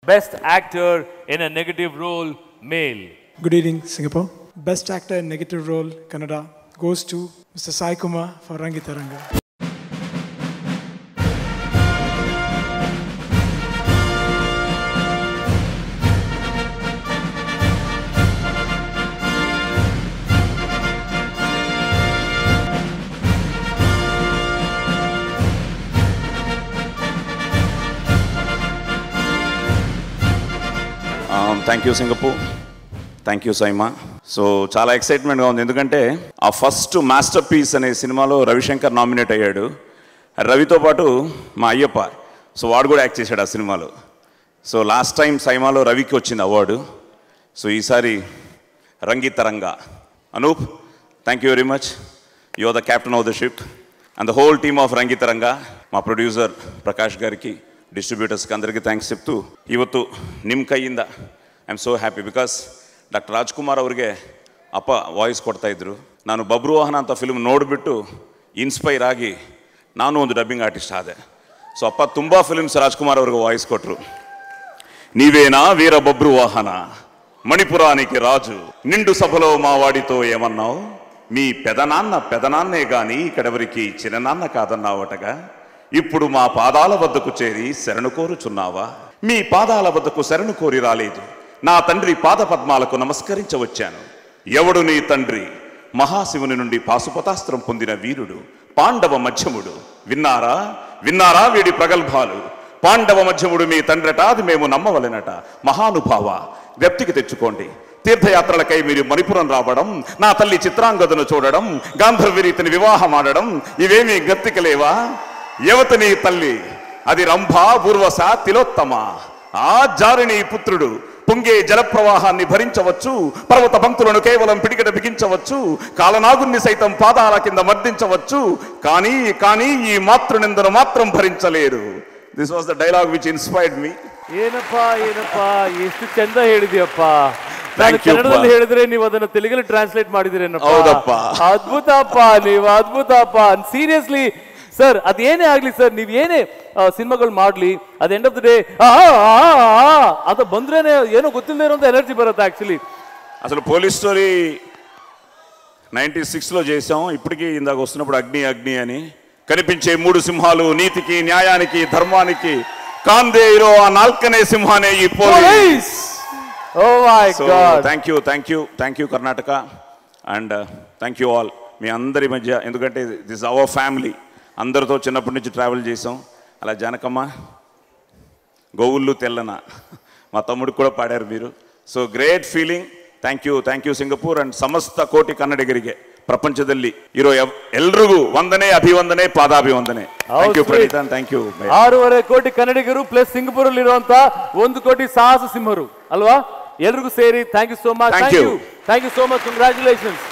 Best Actor in a Negative Role, Male. Good evening, Singapore. Best Actor in Negative Role, Kannada, goes to Mr. Sai Kumar for Rangitaranga. Thank you Singapore, thank you SIIMA. So చాలా ఎక్సైట్మెంట్గా ఉంది, ఎందుకంటే ఆ first master piece అనే సినిమాలో Ravishankar nominate అయ్యాడు. రవితో పాటు మా అయ్యప్ప, సో వాడు కూడా యాక్ట్ చేశాడు ఆ సినిమాలో. సో లాస్ట్ టైం సైమాలో రవికి వచ్చింది అవార్డు. సో ఈసారి Rangitaranga. Anup, thank you very much. You are the captain of the ship and the whole team of Rangitaranga. మా ప్రొడ్యూసర్ ప్రకాష్ గారికి, డిస్ట్రిబ్యూటర్స్కి అందరికీ థ్యాంక్స్ చెప్తూ, ಇವತ್ತು ನಿಮ್ಮ ಕೈಯಿಂದ I am so happy because doctor Rajkumar ಅವ್ರಿಗೆ ಅಪ್ಪ ವಾಯ್ಸ್ ಕೊಡ್ತಾಯಿದ್ರು. ನಾನು ಬಬ್ರುವಾಹನ ಅಂತ ಫಿಲ್ಮ್ ನೋಡಿಬಿಟ್ಟು ಇನ್ಸ್ಪೈರ್ ಆಗಿ ನಾನು ಒಂದು ಡಬ್ಬಿಂಗ್ ಆರ್ಟಿಸ್ಟ್ ಆದೆ. ಸೊ ಅಪ್ಪ ತುಂಬ ಫಿಲ್ಮ್ಸ್ ರಾಜ್ಕುಮಾರ್ ಅವ್ರಿಗೆ ವಾಯ್ಸ್ ಕೊಟ್ಟರು. నీవేనా వీర బబ్రువాహన, మణిపురానికి రాజు, నిండు సభలో మా వాడితో ఏమన్నావు, మీ పెదనాన్నే గాని ఇక్కడెవరికి చిన్ననాన్న కాదన్నావటగా, ఇప్పుడు మా పాదాల వద్దకు చేరి శరణు కోరుచున్నావా, మీ పాదాల వద్దకు శరణు కోరి రాలేదు, నా తండ్రి పాద పద్మాలకు నమస్కరించవచ్చాను. ఎవడు నీ తండ్రి? మహాశివుని నుండి పాశుపతాస్త్రం పొందిన వీరుడు పాండవ మధ్యముడు. విన్నారా వీడి ప్రగల్భాలు? పాండవ మధ్యముడు మీ తండ్రట, అది మేము నమ్మవలెనట. మహానుభావ, జ్ఞప్తికి తెచ్చుకోండి. తీర్థయాత్రలకై మీరు మణిపురం రావడం, నా తల్లి చిత్రాంగదను చూడడం, గాంధర్వరీతిని వివాహం ఆడడం, ఇవేమీ జ్ఞప్తికలేవా? యువత నీ తల్లి, అది రంభ, పూర్వస, తిలోత్తమ. ఆ జారిని పుత్రుడు పొంగే జలప్రవాహాన్ని భరించవచ్చు, పర్వత పంక్తులను కేవలం పిడికిట బిగించవచ్చు, కాలనాగుణ్ణి సైతం పాదాల కింద మర్దించవచ్చు, కానీ ఈ మాతృనిందను మాత్రం భరించలేరు. This was the dialogue which inspired me. ಏನಪ್ಪಾ ಎಷ್ಟು ಚಂದ ಹೇಳಿದ್ಯಪ್ಪ. ನಾನು ಕನ್ನಡದಲ್ಲಿ ಹೇಳಿದ್ರೆ ನೀವು ಅದನ್ನ ತೆಲುಗಲ್ಲಿ ಟ್ರಾನ್ಸ್ಲೇಟ್ ಮಾಡಿದಿರೇನಪ್ಪ. ಹೌದಪ್ಪ, ಅದ್ಭುತಪ್ಪ, ನೀವು ಅದ್ಭುತಪ್ಪ. ಸೀರಿಯಸ್ಲಿ ಸರ್, ಅದೇನೇ ಆಗ್ಲಿ ಸರ್, ನೀವ್ ಏನೇ ಸಿನಿಮಾಗಳು ಮಾಡ್ಲಿ, ಅದ್ ಎಂಡ್ ಆಫ್ ದ ಡೇ ಅಂತ ಬಂದ್ರೇನೆ ಏನೋ ಗೊತ್ತಿಲ್ಲದೆ ಇರೋಂಥ ಎನರ್ಜಿ ಬರುತ್ತೆ. యాక్చువల్లీ అసలు పోలీస్ స్టోరీ 96లో చేసాం. ఇప్పటికీ ఇందాక వస్తున్నప్పుడు అగ్ని అని కనిపించే మూడు సింహాలు, నీతికి, న్యాయానికి, ధర్మానికి కాందే హీరో, ఆ నాల్కనే సింహానే ఈ police. Oh my God. Thank you Karnataka and thank you all. మీ అందరి మధ్య, ఎందుకంటే దిస్ అవర్ ఫ్యామిలీ, అందరితో చిన్నప్పటి నుంచి ట్రావెల్ చేసాం. అలా జానకమ్మ, గోవుళ్ళు తెల్లన, మా తమ్ముడికి కూడా పాడారు మీరు. So great feeling. Thank you Singapore and ಸಮಸ್ತ ಕೋಟಿ ಕನ್ನಡಿಗರಿಗೆ ಪ್ರಪಂಚದಲ್ಲಿ ಇರೋ ಎಲ್ರಿಗೂ ವಂದನೆ, ಅಭಿವಂದನೆ, ಪಾದಾಭಿವಂದನೆ. Thank you Praneethan, thank you. 6.5 ಕೋಟಿ ಕನ್ನಡಿಗರು ಪ್ಲಸ್ ಸಿಂಗಪೂರ್ ಅಲ್ಲಿ ಇರುವಂತ 1 ಕೋಟಿ ಸಾಹಸ ಸಿಂಹರು ಅಲ್ವಾ, ಎಲ್ರಿಗೂ ಸೇರಿ thank you so much. Thank you so much. Congratulations.